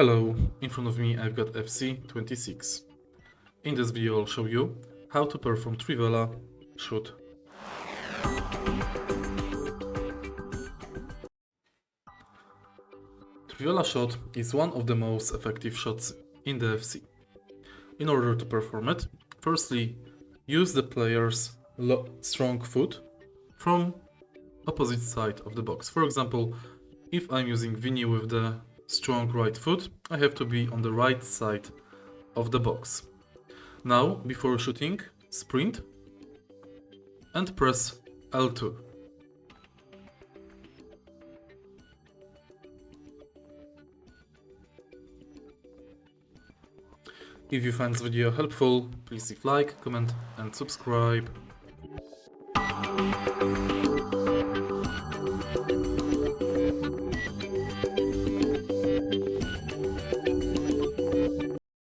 Hello, in front of me I've got FC26. In this video I'll show you how to perform Trivela shoot. Trivela shot is one of the most effective shots in the FC. In order to perform it, firstly use the player's strong foot from opposite side of the box. For example, if I'm using Vinny with the strong right foot, I have to be on the right side of the box. Now, before shooting, sprint and press L2. If you find this video helpful, please leave like, comment and subscribe.